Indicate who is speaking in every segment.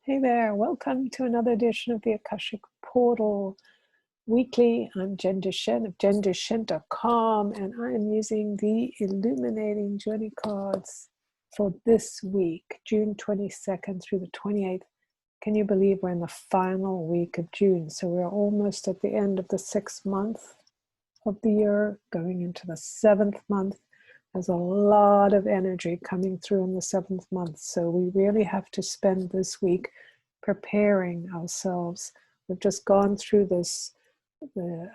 Speaker 1: Hey there, welcome to another edition of the Akashic Portal Weekly. I'm Jen Duchene of JenDuchene.com, and I am using the Illuminating Journey cards for this week, June 22nd through the 28th. Can you believe we're in the final week of June? So we're almost at the end of the 6th month of the year, going into the 7th month. There's a lot of energy coming through in the 7th month. So we really have to spend this week preparing ourselves. We've just gone through this, the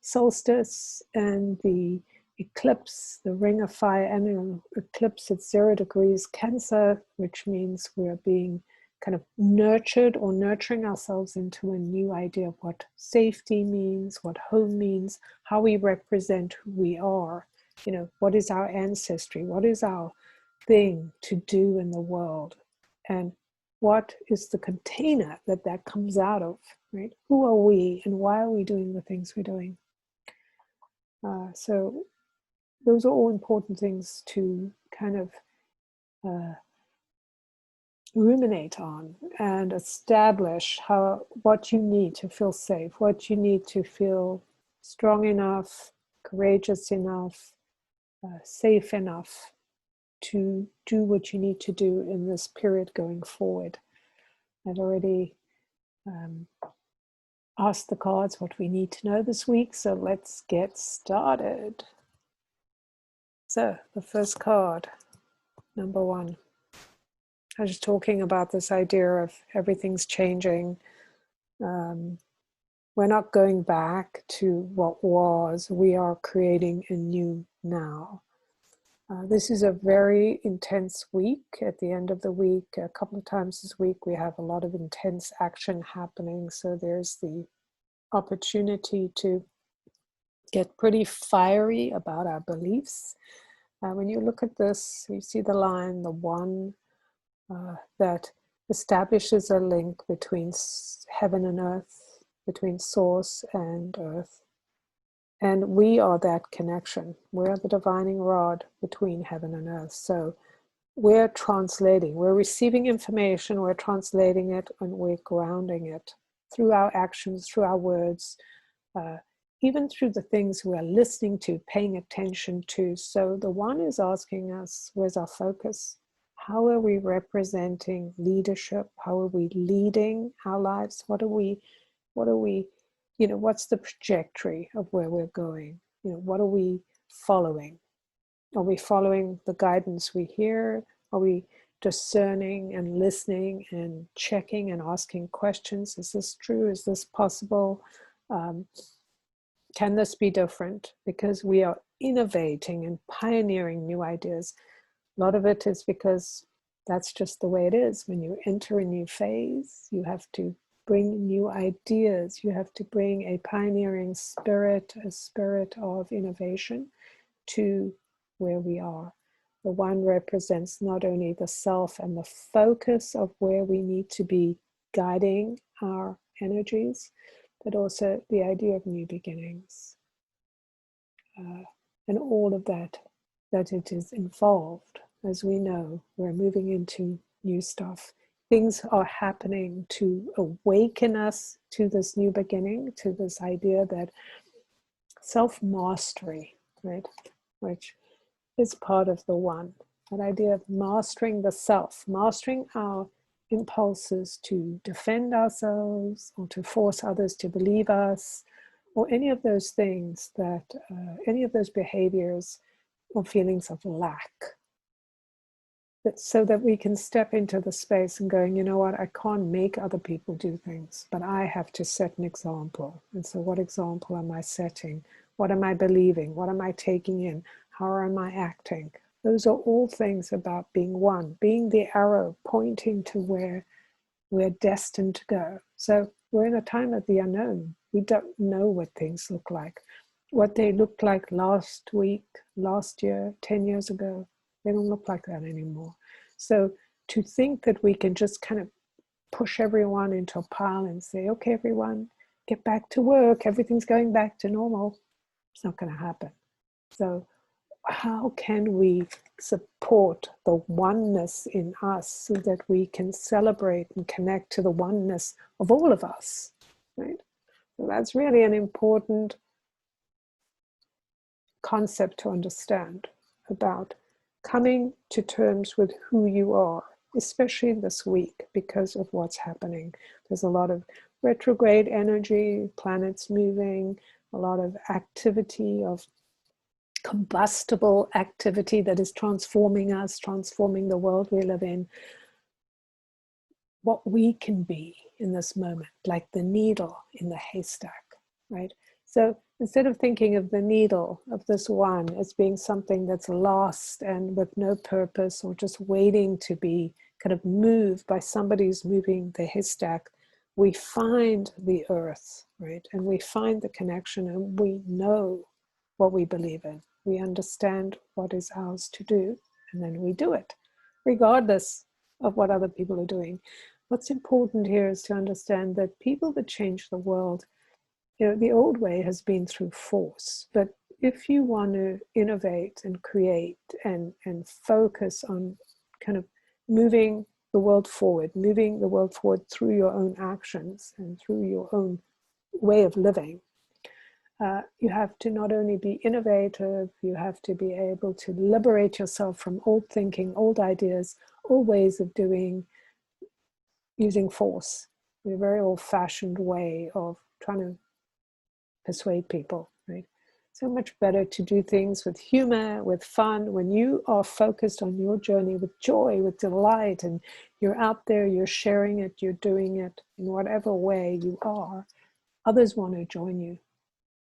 Speaker 1: solstice and the eclipse, the ring of fire annual eclipse at 0 degrees Cancer, which means we're being kind of nurtured or nurturing ourselves into a new idea of what safety means, what home means, how we represent who we are. You know, what is our ancestry? What is our thing to do in the world? And what is the container that comes out of, right? Who are we and why are we doing the things we're doing? So those are all important things to kind of ruminate on and establish what you need to feel safe, what you need to feel strong enough, courageous enough, safe enough to do what you need to do in this period going forward. I've already asked the cards what we need to know this week, so let's get started. So the first card, number 1. I was just talking about this idea of everything's changing. We're not going back to what was. We are creating a new now. This is a very intense week. At the end of the week, a couple of times this week, we have a lot of intense action happening. So there's the opportunity to get pretty fiery about our beliefs. When you look at this, you see the line, the 1, that establishes a link between heaven and earth, between source and earth. And we are that connection. We're the divining rod between heaven and earth. So we're translating, we're receiving information, we're translating it, and we're grounding it through our actions, through our words, even through the things we're listening to, paying attention to. So the 1 is asking us, where's our focus? How are we representing leadership? How are we leading our lives? What are we, you know, what's the trajectory of where we're going? You know, what are we following? Are we following the guidance we hear? Are we discerning and listening and checking and asking questions? Is this true? Is this possible? Can this be different? Because we are innovating and pioneering new ideas. A lot of it is because that's just the way it is. When you enter a new phase, you have to bring new ideas. You have to bring a pioneering spirit, a spirit of innovation to where we are. The 1 represents not only the self and the focus of where we need to be guiding our energies, but also the idea of new beginnings. And all of that it is involved. As we know, we're moving into new stuff. Things are happening to awaken us to this new beginning, to this idea that self-mastery, right, which is part of the 1. That idea of mastering the self, mastering our impulses to defend ourselves or to force others to believe us, or any of those things that, any of those behaviors or feelings of lack. So that we can step into the space and going, you know what, I can't make other people do things, but I have to set an example. And so what example am I setting? What am I believing? What am I taking in? How am I acting? Those are all things about being 1, being the arrow pointing to where we're destined to go. So we're in a time of the unknown. We don't know what things look like. What they looked like last week, last year, 10 years ago, they don't look like that anymore. So to think that we can just kind of push everyone into a pile and say, okay, everyone, get back to work, everything's going back to normal, it's not going to happen. So how can we support the oneness in us so that we can celebrate and connect to the oneness of all of us, right? So that's really an important concept to understand about coming to terms with who you are, especially this week because of what's happening. There's a lot of retrograde energy, planets moving, a lot of activity, of combustible activity that is transforming us, transforming the world we live in. What we can be in this moment, like the needle in the haystack, right? So instead of thinking of the needle of this one as being something that's lost and with no purpose or just waiting to be kind of moved by somebody who's moving the haystack, we find the earth, right? And we find the connection, and we know what we believe in. We understand what is ours to do, and then we do it, regardless of what other people are doing. What's important here is to understand that people that change the world, the old way has been through force, but if you want to innovate and create and focus on kind of moving the world forward through your own actions and through your own way of living, you have to not only be innovative, you have to be able to liberate yourself from old thinking, old ideas, old ways of doing, using force, a very old-fashioned way of trying to persuade people, right? So much better to do things with humor, with fun, when you are focused on your journey with joy, with delight, and you're out there, you're sharing it, you're doing it in whatever way you are, others want to join you.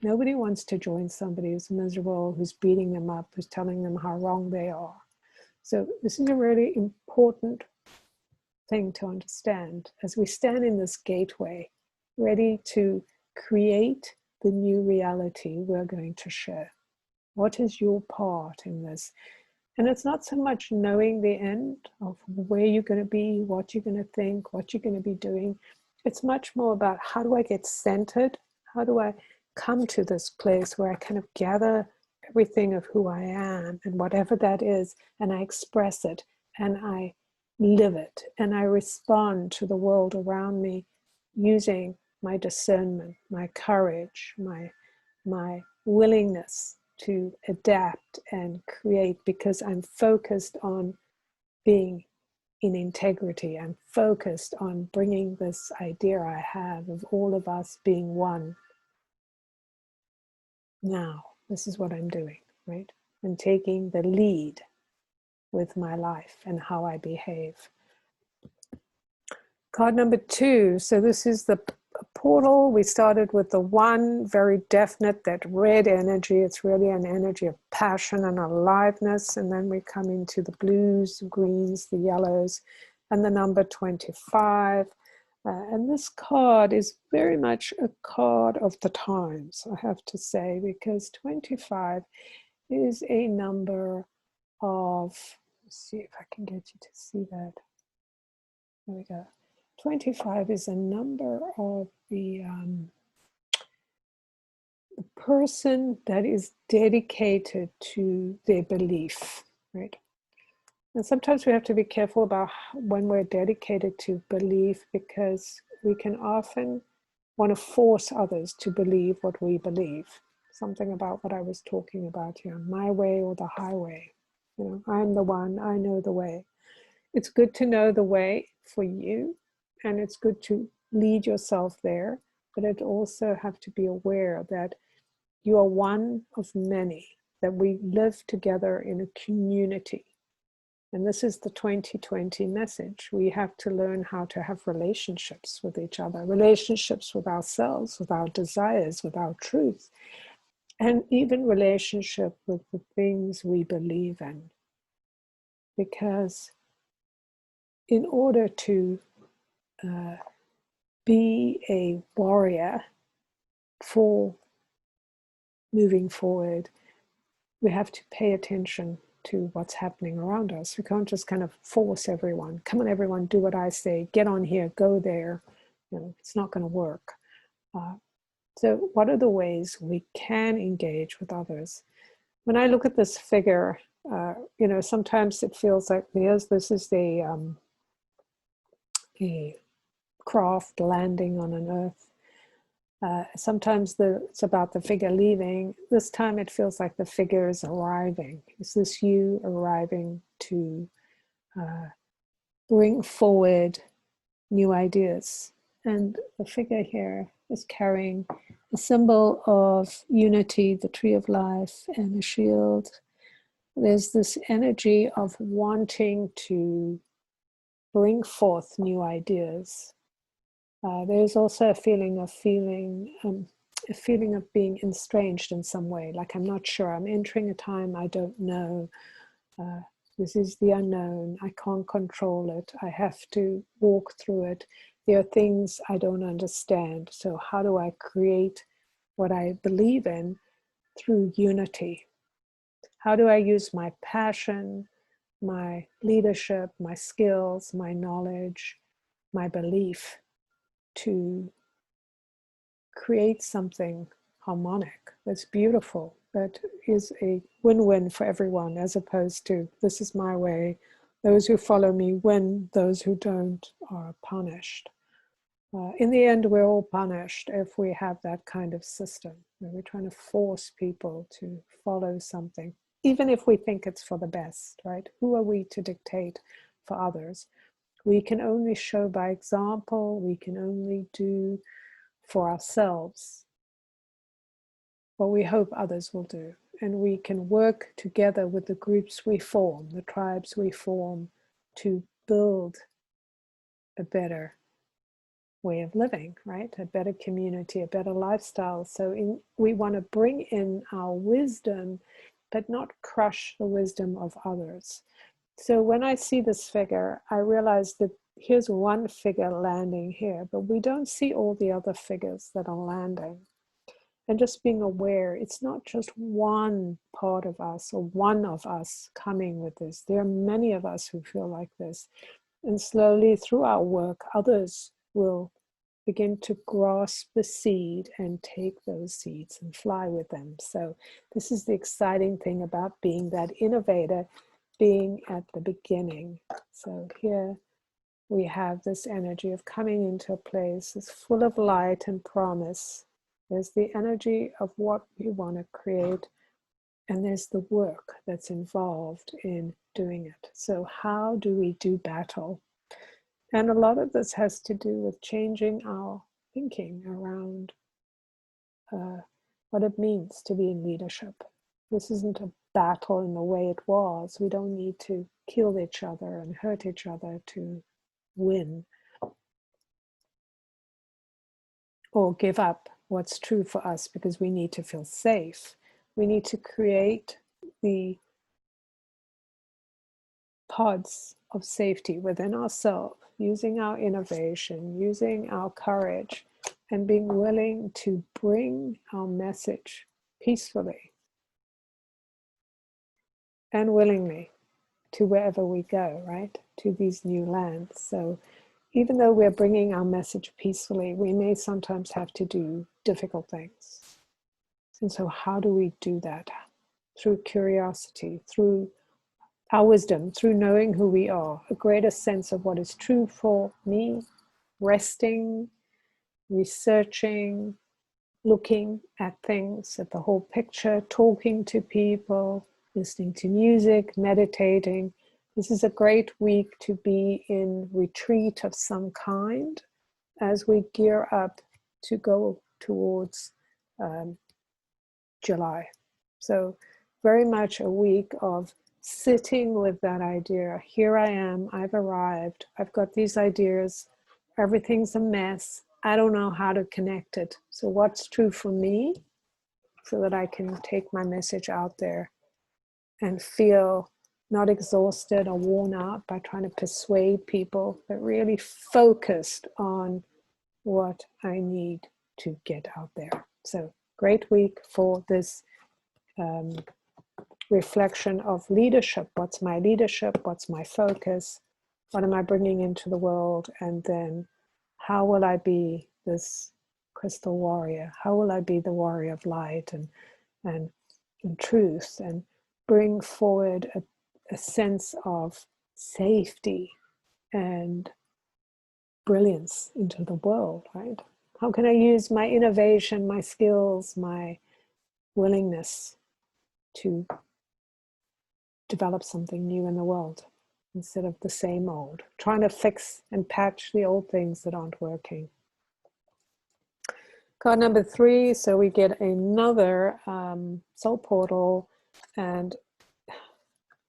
Speaker 1: Nobody wants to join somebody who's miserable, who's beating them up, who's telling them how wrong they are. So this is a really important thing to understand as we stand in this gateway, ready to create the new reality we're going to share. What is your part in this? And it's not so much knowing the end of where you're going to be, what you're going to think, what you're going to be doing. It's much more about, how do I get centered? How do I come to this place where I kind of gather everything of who I am and whatever that is, and I express it, and I live it, and I respond to the world around me using my discernment, my courage, my willingness to adapt and create, because I'm focused on being in integrity. I'm focused on bringing this idea I have of all of us being one. Now, this is what I'm doing, right? I'm taking the lead with my life and how I behave. Card number 2. So this is the portal. We started with the 1, very definite, that red energy. It's really an energy of passion and aliveness. And then we come into the blues, greens, the yellows, and the number 25. And this card is very much a card of the times, I have to say, because 25 is a number of, let's see if I can get you to see that. There we go. 25 is a number of the person that is dedicated to their belief, right? And sometimes we have to be careful about when we're dedicated to belief, because we can often want to force others to believe what we believe. Something about what I was talking about here, my way or the highway. I'm the one, I know the way. It's good to know the way for you, and it's good to lead yourself there, but it also have to be aware that you are one of many, that we live together in a community. And this is the 2020 message. We have to learn how to have relationships with each other, relationships with ourselves, with our desires, with our truth, and even relationship with the things we believe in. Because in order to be a warrior for moving forward, we have to pay attention to what's happening around us. We can't just kind of force everyone. Come on, everyone, do what I say. Get on here, go there. It's not going to work. So what are the ways we can engage with others? when I look at this figure, you know, sometimes it feels like this is a craft landing on an earth. Sometimes it's about the figure leaving. This time it feels like the figure is arriving. Is this you arriving to bring forward new ideas? And the figure here is carrying a symbol of unity, the tree of life, and a shield. There's this energy of wanting to bring forth new ideas. There's also a feeling of being estranged in some way, like I'm not sure, I'm entering a time I don't know. This is the unknown. I can't control it. I have to walk through it. There are things I don't understand. So how do I create what I believe in through unity? How do I use my passion, my leadership, my skills, my knowledge, my belief to create something harmonic that's beautiful, that is a win-win for everyone, as opposed to this is my way, those who follow me win, those who don't are punished. In the end, we're all punished if we have that kind of system where we're trying to force people to follow something, even if we think it's for the best, right? Who are we to dictate for others? We can only show by example. We can only do for ourselves what we hope others will do. And we can work together with the groups we form, the tribes we form, to build a better way of living, right? A better community, a better lifestyle. So we want to bring in our wisdom, but not crush the wisdom of others. So when I see this figure, I realize that here's one figure landing here, but we don't see all the other figures that are landing. And just being aware, it's not just one part of us or one of us coming with this. There are many of us who feel like this. And slowly through our work, others will begin to grasp the seed and take those seeds and fly with them. So this is the exciting thing about being that innovator, being at the beginning. So here we have this energy of coming into a place that's full of light and promise. There's the energy of what we want to create, and there's the work that's involved in doing it. So how do we do battle? And a lot of this has to do with changing our thinking around what it means to be in leadership. This isn't a battle in the way it was. We don't need to kill each other and hurt each other to win or give up what's true for us because we need to feel safe. We need to create the pods of safety within ourselves, using our innovation, using our courage, and being willing to bring our message peacefully and willingly to wherever we go, right? To these new lands. So even though we're bringing our message peacefully, we may sometimes have to do difficult things. And so how do we do that? Through curiosity, through our wisdom, through knowing who we are, a greater sense of what is true for me, resting, researching, looking at things, at the whole picture, talking to people, listening to music, meditating. This is a great week to be in retreat of some kind as we gear up to go towards July. So very much a week of sitting with that idea. Here I am, I've arrived, I've got these ideas, everything's a mess. I don't know how to connect it. So what's true for me so that I can take my message out there and feel not exhausted or worn out by trying to persuade people, but really focused on what I need to get out there. So great week for this reflection of leadership. What's my leadership? What's my focus? What am I bringing into the world? And then how will I be this crystal warrior? How will I be the warrior of light and and truth, and bring forward a sense of safety and brilliance into the world, right? How can I use my innovation, my skills, my willingness to develop something new in the world instead of the same old, trying to fix and patch the old things that aren't working. Card number 3, so we get another soul portal, and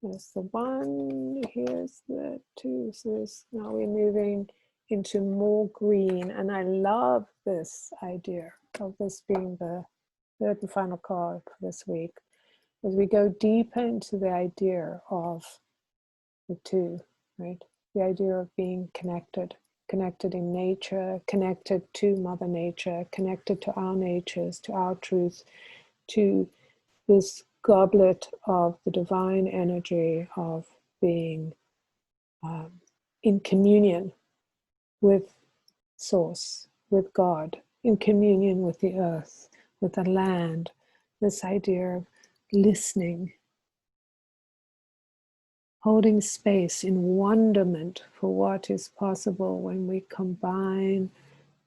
Speaker 1: there's the 1, here's the 2, so now we're moving into more green, and I love this idea of this being the third and final card for this week, as we go deeper into the idea of the 2, right? The idea of being connected in nature, connected to Mother Nature, connected to our natures, to our truth, to this goblet of the divine energy of being in communion with Source, with God, in communion with the earth, with the land, this idea of listening, holding space in wonderment for what is possible when we combine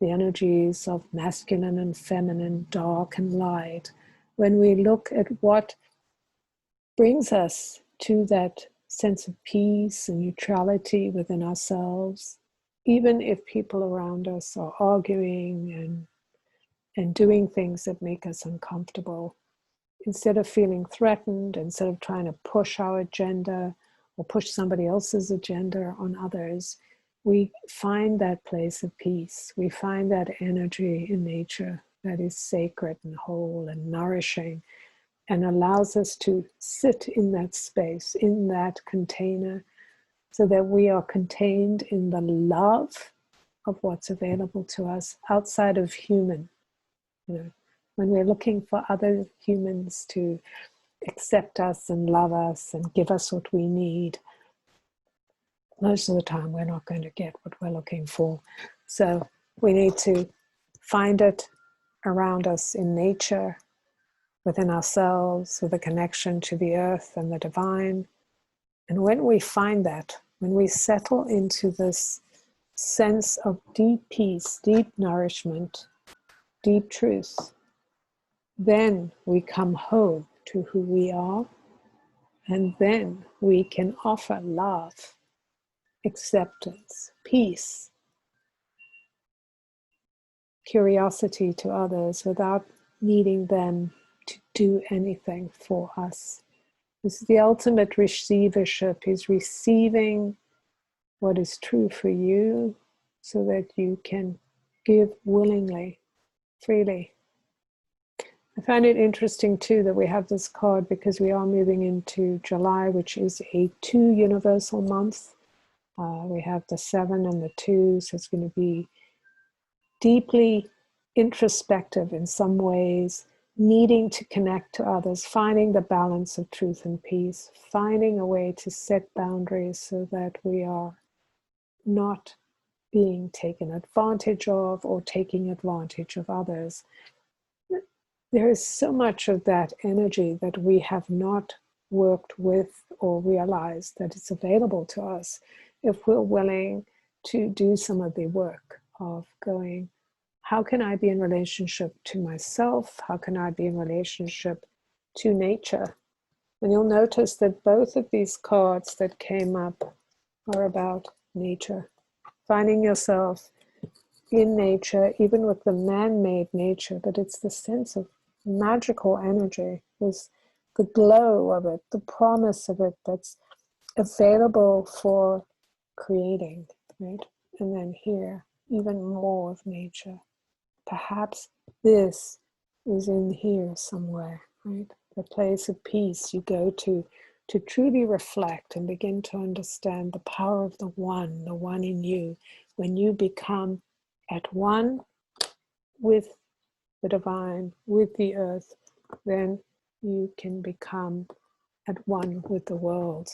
Speaker 1: the energies of masculine and feminine, dark and light, when we look at what brings us to that sense of peace and neutrality within ourselves, even if people around us are arguing and doing things that make us uncomfortable. Instead of feeling threatened, instead of trying to push our agenda or push somebody else's agenda on others, we find that place of peace. We find that energy in nature that is sacred and whole and nourishing, and allows us to sit in that space, in that container, so that we are contained in the love of what's available to us outside of human. You know, when we're looking for other humans to accept us and love us and give us what we need, most of the time we're not going to get what we're looking for. So we need to find it around us in nature, within ourselves, with a connection to the earth and the divine. And when we find that, when we settle into this sense of deep peace, deep nourishment, deep truth, then we come home to who we are, and then we can offer love, acceptance, peace, curiosity to others without needing them to do anything for us. This is the ultimate receivership, is receiving what is true for you so that you can give willingly, freely. I find it interesting too that we have this card because we are moving into July, which is a 2 universal month. We have the 7 and the 2, so it's going to be deeply introspective in some ways, needing to connect to others, finding the balance of truth and peace, finding a way to set boundaries so that we are not being taken advantage of or taking advantage of others. There is so much of that energy that we have not worked with or realized that it's available to us if we're willing to do some of the work of going, how can I be in relationship to myself? How can I be in relationship to nature? And you'll notice that both of these cards that came up are about nature. Finding yourself in nature, even with the man-made nature, but it's the sense of magical energy, is the glow of it, the promise of it that's available for creating, right? And then here, even more of nature. Perhaps this is in here somewhere, right? The place of peace you go to truly reflect and begin to understand the power of the one in you. When you become at one with the divine, with the earth, then you can become at one with the world.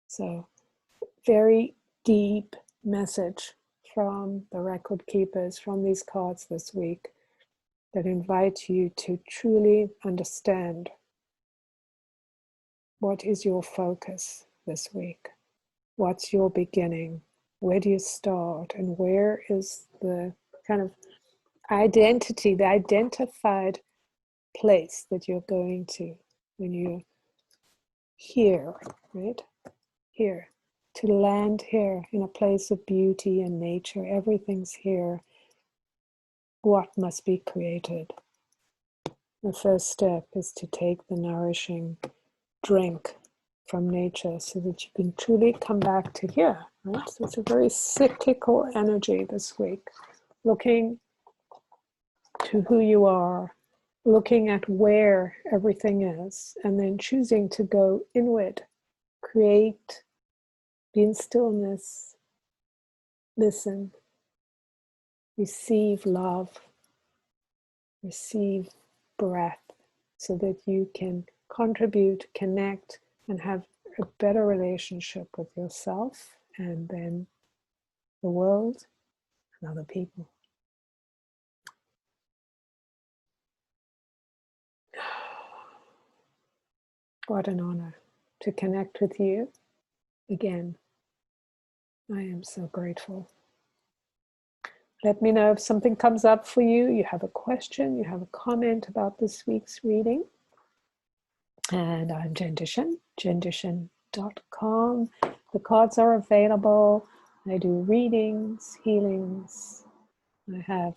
Speaker 1: So, very deep message from the record keepers, from these cards this week, that invite you to truly understand What is your focus this week? What's your beginning? Where do you start? And where is the kind of identity, the identified place that you're going to when you're here, right? Here. To land here in a place of beauty and nature. Everything's here. What must be created? The first step is to take the nourishing drink from nature so that you can truly come back to here. Right? So it's a very cyclical energy this week. Looking to who you are, looking at where everything is, and then choosing to go inward, create, be in stillness, listen, receive love, receive breath, so that you can contribute, connect, and have a better relationship with yourself and then the world and other people. What an honor to connect with you again. I am so grateful. Let me know if something comes up for you. You have a question, you have a comment about this week's reading. And I'm Jen Duchene, jenduchene.com. The cards are available. I do readings, healings. I have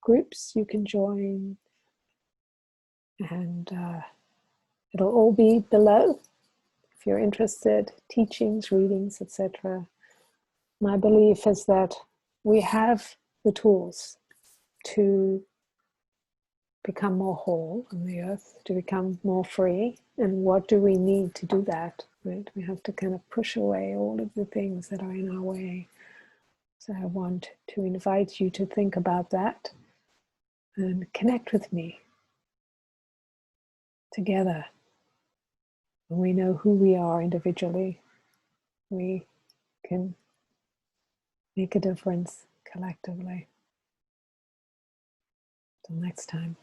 Speaker 1: groups you can join. And it'll all be below if you're interested. Teachings, readings, etc. My belief is that we have the tools to become more whole on the earth, to become more free. And what do we need to do that? Right? We have to kind of push away all of the things that are in our way. So I want to invite you to think about that and connect with me. Together, when we know who we are individually, we can make a difference collectively. Till next time.